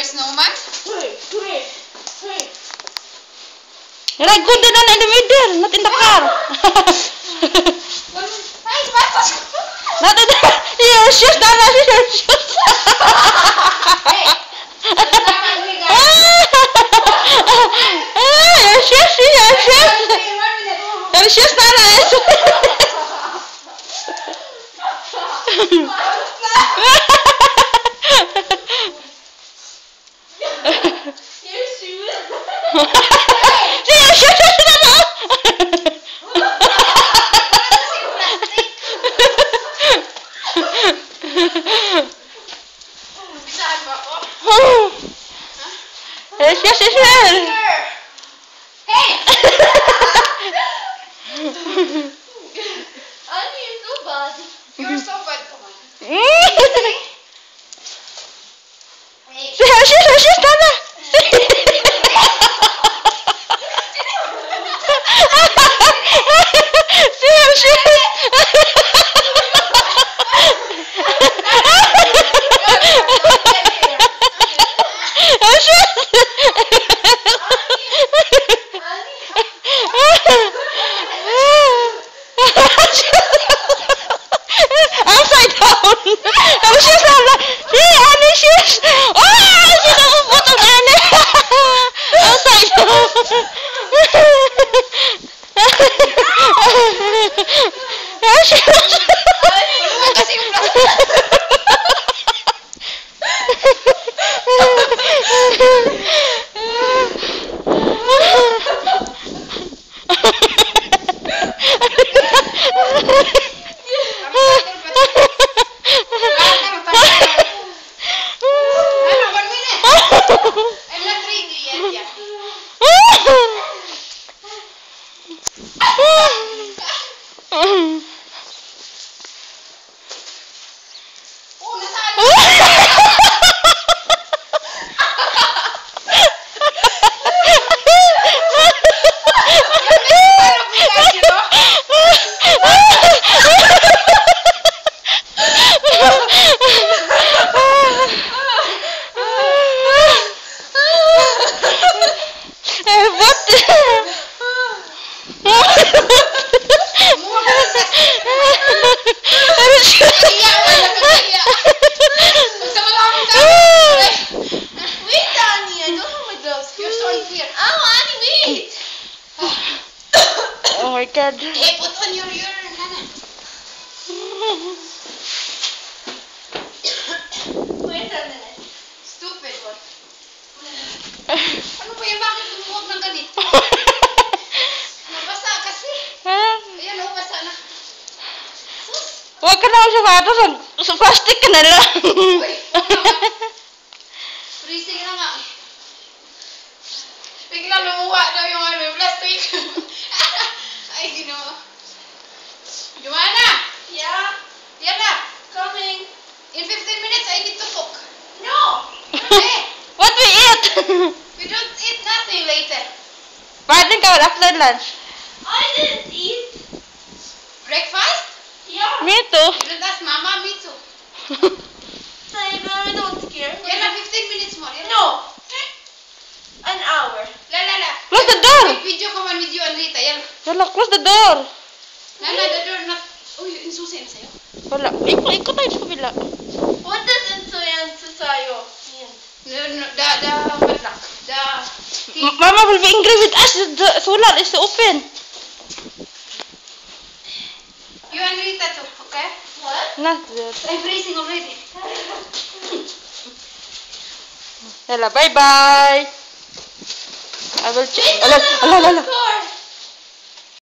snowman? Like good in the middle, not in the car. Not in the your shoes, Nana, your shoes. Your shoes, Nana. You're so bad, come on. Oh my God. Hey, put on your Nana. Wait a minute. Stupid one. Ano ba yan? Bakit lumuwag ng ganito? Nabasa kasi. Ayan o, basa na. Huwag ka na magsapatos. Sa plastic ka na lang. Uy, freezing na nga. Biglang lumuwa daw yung plastic. Ay, Ginoo. Joanna! Yeah? Diana! Coming. In 15 minutes, I need to cook. No! Hey! What we eat? We don't eat nothing later. Pwede ka after lunch. I didn't eat. Breakfast? Yeah. Me too. You didn't ask Mama, me too. I don't care. Diana, 15 minutes more. Diana. No. An hour. La. Close the door. Make video come on with you and Rita. Yan. Wala, close the door. Nana, the door not... Uy, insusi na sa'yo. Wala. Ikot tayo sa kabila. What does insuyansu sa'yo mean? The padlock. Mama will be angry with us. The solar is open. You and Rita too, okay? What? Not that. I'm freezing already. Yala, bye-bye. I will check. Ala. Of course.